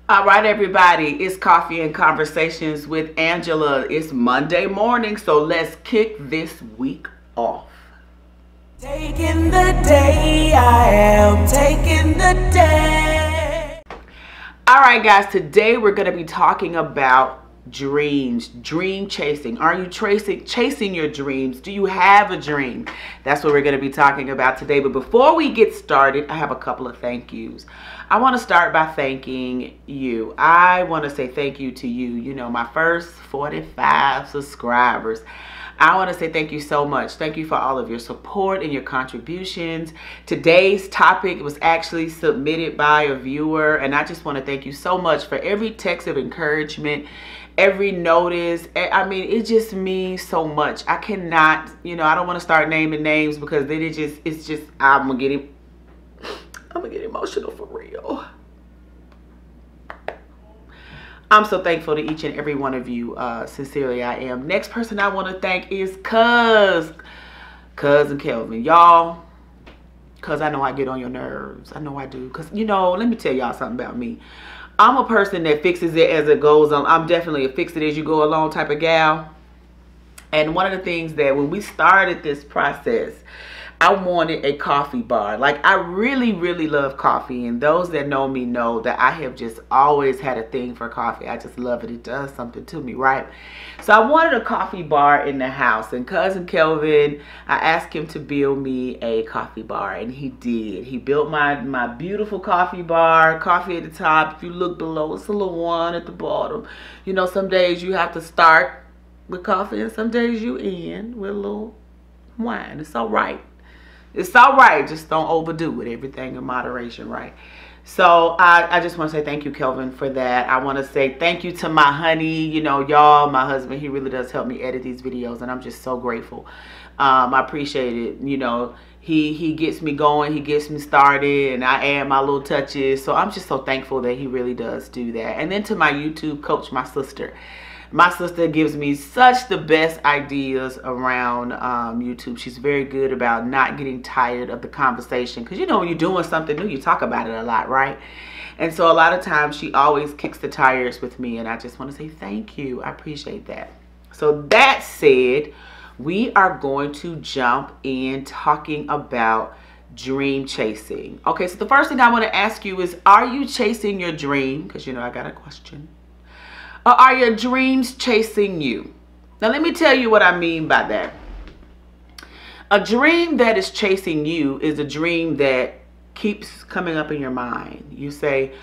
All right, everybody, it's Coffee and Conversations with Angela. It's Monday morning, so let's kick this week off. Taking the day, I am taking the day. All right, guys, today we're going to be talking about dreams, dream chasing. Are you chasing your dreams? Do you have a dream? That's what we're going to be talking about today. But before we get started, I have a couple of thank yous. I want to start by thanking you. I want to say thank you to you. You know, my first 45 subscribers. I want to say thank you so much. Thank you for all of your support and your contributions. Today's topic was actually submitted by a viewer, and I just want to thank you so much for every text of encouragement, every notice. I mean, it just means so much. I cannot, I don't want to start naming names because then it's just I'm gonna get emotional for real. I'm so thankful to each and every one of you. Sincerely, I am. Next person I want to thank is Cousin Kelvin. Y'all, cuz I know I get on your nerves. I know I do. Cuz, let me tell y'all something about me. I'm a person that fixes it as it goes on. I'm definitely a fix it as you go along type of gal. And one of the things that when we started this process, I wanted a coffee bar. Like, I really, really love coffee. And those that know me know that I have just always had a thing for coffee. I just love it. It does something to me, right? So I wanted a coffee bar in the house. And Cousin Kelvin, I asked him to build me a coffee bar. And he did. He built my beautiful coffee bar. Coffee at the top. If you look below, it's a little one at the bottom. Some days you have to start with coffee. And some days you end with a little wine. It's all right. It's all right. Just don't overdo it. Everything in moderation, right? So I just want to say thank you, Kelvin, for that. I want to say thank you to my honey. Y'all, my husband, he really does help me edit these videos, and I'm just so grateful. I appreciate it. He gets me going. He gets me started, and I add my little touches. So I'm just so thankful that he really does do that. And then to my YouTube coach, my sister. My sister gives me such the best ideas around YouTube. She's very good about not getting tired of the conversation. Because, when you're doing something new, you talk about it a lot, right? And so a lot of times she always kicks the tires with me. And I just want to say thank you. I appreciate that. So that said, we are going to jump in talking about dream chasing. Okay, so the first thing I want to ask you is, are you chasing your dream? Because, I got a question. Or are your dreams chasing you? Now, let me tell you what I mean by that. A dream that is chasing you is a dream that keeps coming up in your mind. You say,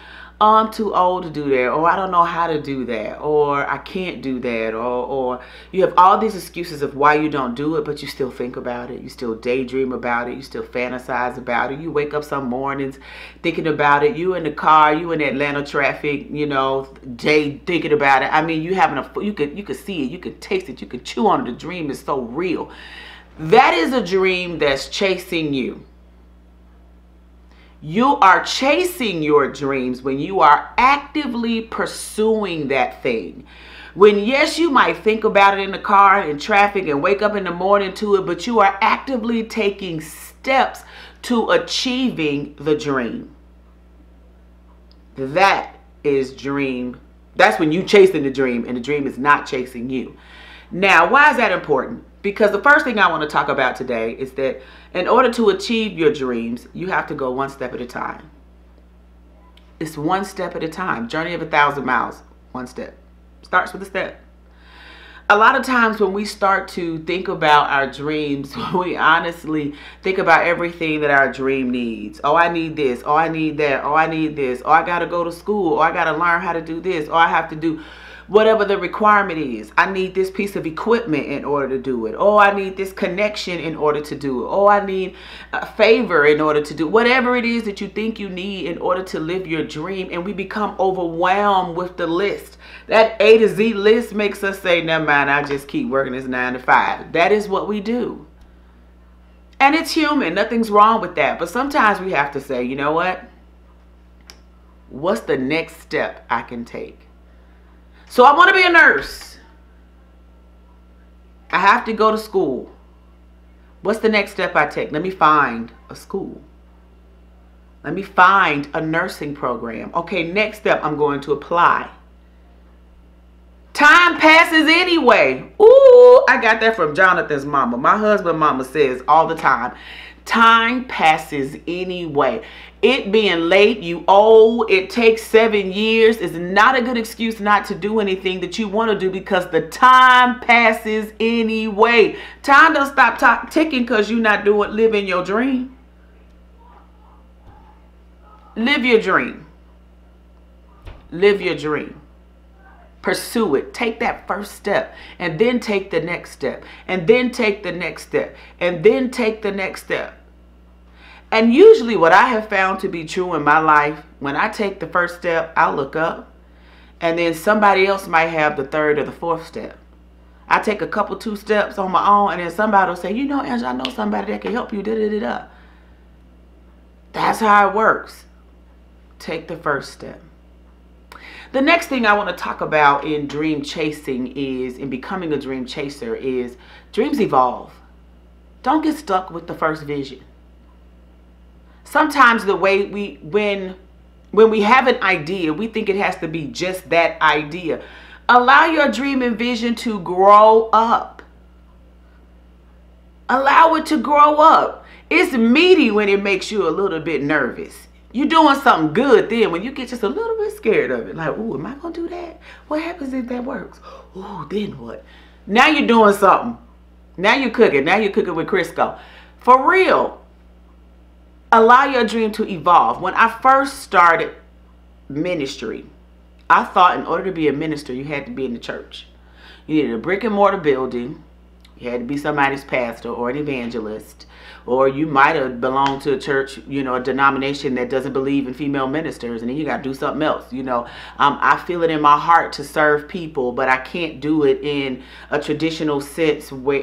oh, I'm too old to do that, or I don't know how to do that, or I can't do that, or you have all these excuses of why you don't do it, but you still think about it. You still daydream about it. You still fantasize about it. You wake up some mornings thinking about it. You in the car, you in Atlanta traffic, day thinking about it. I mean, you could see it, you could taste it, you could chew on it. The dream is so real. That is a dream that's chasing you. You are chasing your dreams when you are actively pursuing that thing. When, yes, you might think about it in the car and in traffic and wake up in the morning to it, but you are actively taking steps to achieving the dream. That is dream. That's when you chasing the dream and the dream is not chasing you. Now, why is that important? Because the first thing I want to talk about today is that in order to achieve your dreams, you have to go one step at a time. It's one step at a time. Journey of 1,000 miles, one step. Starts with a step. A lot of times when we start to think about our dreams, we honestly think about everything that our dream needs. Oh, I need this. Oh, I need that. Oh, I need this. Oh, I got to go to school. Oh, I got to learn how to do this. Oh, I have to do whatever the requirement is. I need this piece of equipment in order to do it. Oh, I need this connection in order to do it. Oh, I need a favor in order to do whatever it is that you think you need in order to live your dream. And we become overwhelmed with the list. That A to Z list makes us say, never mind, I just keep working this 9 to 5. That is what we do. And it's human. Nothing's wrong with that. But sometimes we have to say, you know what? What's the next step I can take? So I want to be a nurse. I have to go to school. What's the next step I take? Let me find a school. Let me find a nursing program. Okay, next step, I'm going to apply. Time passes anyway. Ooh, I got that from Jonathan's mama. My husband's mama says all the time, time passes anyway. It being late, you old, it takes 7 years is not a good excuse not to do anything that you want to do, because the time passes anyway. Time don't stop ticking because you're not living your dream. Live your dream. Live your dream. Pursue it. Take that first step, and then take the next step, and then take the next step, and then take the next step. And usually what I have found to be true in my life, when I take the first step, I'll look up, and then somebody else might have the third or the fourth step. I take a couple 2 steps on my own, and then somebody will say, you know, Angela, I know somebody that can help you. Da-da-da-da. That's how it works. Take the first step. The next thing I want to talk about in dream chasing is, in becoming a dream chaser, is dreams evolve. Don't get stuck with the first vision. Sometimes the way when we have an idea, we think it has to be just that idea. Allow your dream and vision to grow up. Allow it to grow up. It's meaty when it makes you a little bit nervous. You're doing something good then when you get just a little bit scared of it. Like, ooh, am I going to do that? What happens if that works? Ooh, then what? Now you're doing something. Now you're cooking. Now you're cooking with Crisco. For real. Allow your dream to evolve. When I first started ministry, I thought in order to be a minister, you had to be in the church. You needed a brick and mortar building. You had to be somebody's pastor or an evangelist. Or you might have belonged to a church, you know, a denomination that doesn't believe in female ministers, and then you got to do something else. You know, I feel it in my heart to serve people, but I can't do it in a traditional sense, where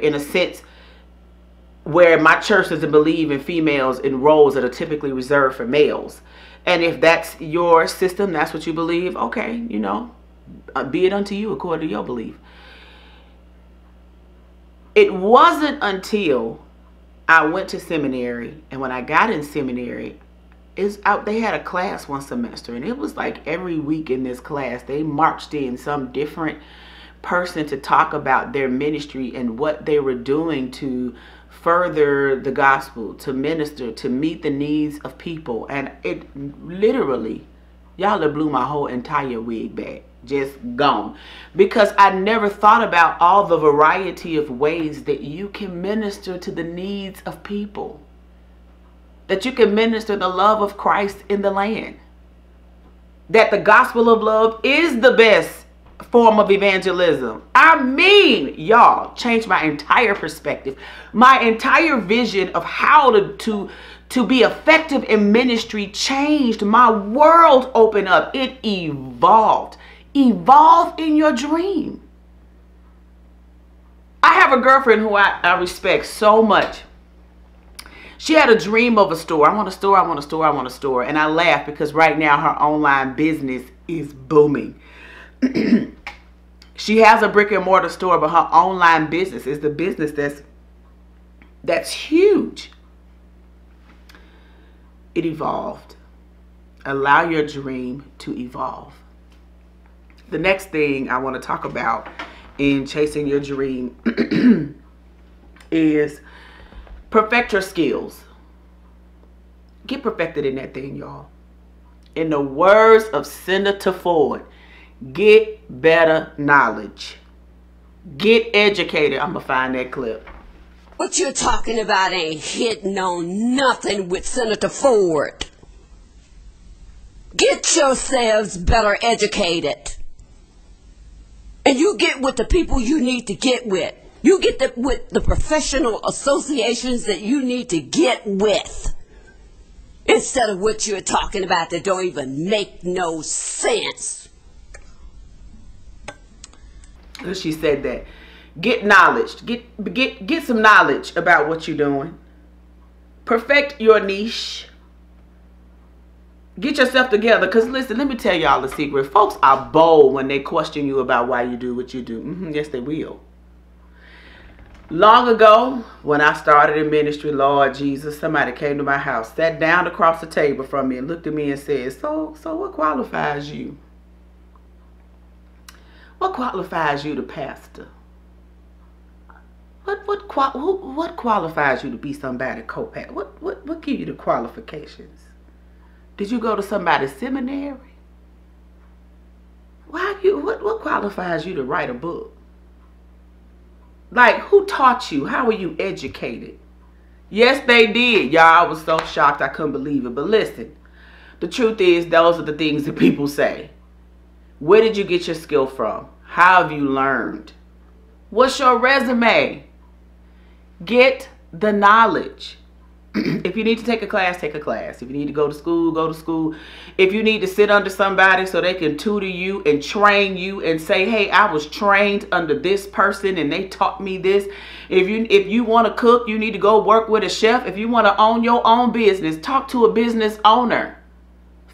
my church doesn't believe in females in roles that are typically reserved for males. And if that's your system, that's what you believe, okay, you know, be it unto you according to your belief. It wasn't until I went to seminary, and when I got in seminary, they had a class one semester, and it was like every week in this class they marched in some different person to talk about their ministry and what they were doing to further the gospel, to minister, to meet the needs of people. And it literally, y'all, it blew my whole entire wig back. Just gone. Because I never thought about all the variety of ways that you can minister to the needs of people. That you can minister the love of Christ in the land. That the gospel of love is the best form of evangelism. I mean, y'all, changed my entire perspective. My entire vision of how to be effective in ministry changed. My world opened up. It evolved. Evolve in your dream. I have a girlfriend who I respect so much. She had a dream of a store. I want a store, I want a store, I want a store. And I laugh because right now her online business is booming. She has a brick and mortar store, but her online business is the business that's huge. It evolved. Allow your dream to evolve. The next thing I want to talk about in chasing your dream is perfect your skills. Get perfected in that thing, y'all. In the words of Senator Ford, get better knowledge. Get educated. I'm going to find that clip. What you're talking about ain't hitting on nothing with Senator Ford. Get yourselves better educated. And you get with the people you need to get with. You get with the professional associations that you need to get with. Instead of what you're talking about that don't even make no sense. She said that. Get knowledge. Get some knowledge about what you're doing. Perfect your niche. Get yourself together. Because listen, let me tell y'all a secret. Folks are bold when they question you about why you do what you do. Yes, they will. Long ago, when I started in ministry, Lord Jesus, somebody came to my house, sat down across the table from me and looked at me and said, so what qualifies you? What qualifies you to pastor? What qualifies you to be somebody co-pastor? What give you the qualifications? Did you go to somebody's seminary? What qualifies you to write a book? Like, who taught you? How were you educated? Yes, they did. Y'all, I was so shocked I couldn't believe it. But listen, the truth is, those are the things that people say. Where did you get your skill from? How have you learned? What's your resume? Get the knowledge. If you need to take a class, take a class. If you need to go to school, go to school. If you need to sit under somebody so they can tutor you and train you and say, hey, I was trained under this person and they taught me this. If you want to cook, you need to go work with a chef. If you want to own your own business, talk to a business owner.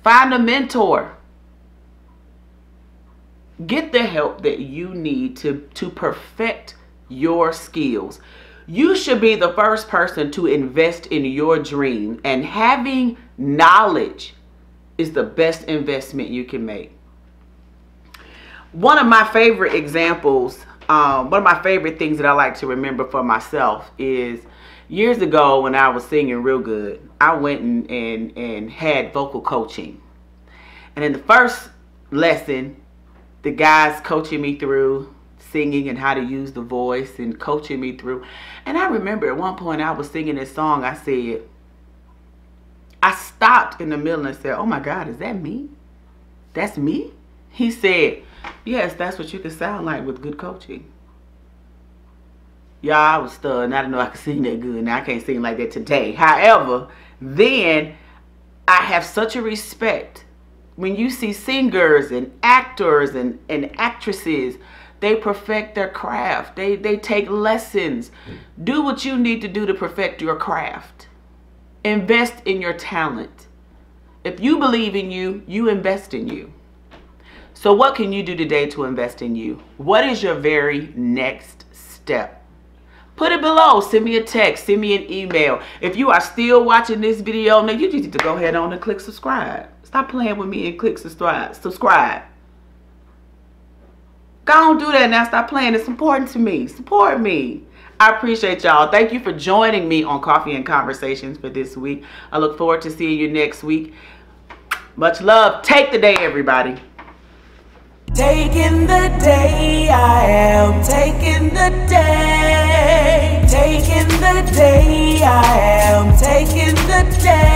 Find a mentor. Get the help that you need to perfect your skills. You should be the first person to invest in your dream, and having knowledge is the best investment you can make. One of my favorite examples, one of my favorite things that I like to remember for myself is years ago when I was singing real good, I went and had vocal coaching. And in the first lesson, the guys coaching me through singing and how to use the voice and coaching me through. And I remember at one point I was singing this song. I stopped in the middle and said, oh my God, is that me? That's me? He said, yes, that's what you can sound like with good coaching. Y'all, I was stunned. I didn't know I could sing that good. Now I can't sing like that today. However, then I have such a respect when you see singers and actors and actresses. They perfect their craft. They take lessons. Do what you need to do to perfect your craft. Invest in your talent. If you believe in you, you invest in you. So what can you do today to invest in you? What is your very next step? Put it below. Send me a text. Send me an email. If you are still watching this video, now you need to go ahead on and click subscribe. Stop playing with me and click subscribe. Go on, do that now. Stop playing. It's important to me. Support me. I appreciate y'all. Thank you for joining me on Coffee and Conversations for this week. I look forward to seeing you next week. Much love. Take the day, everybody. Taking the day, I am taking the day. Taking the day, I am taking the day.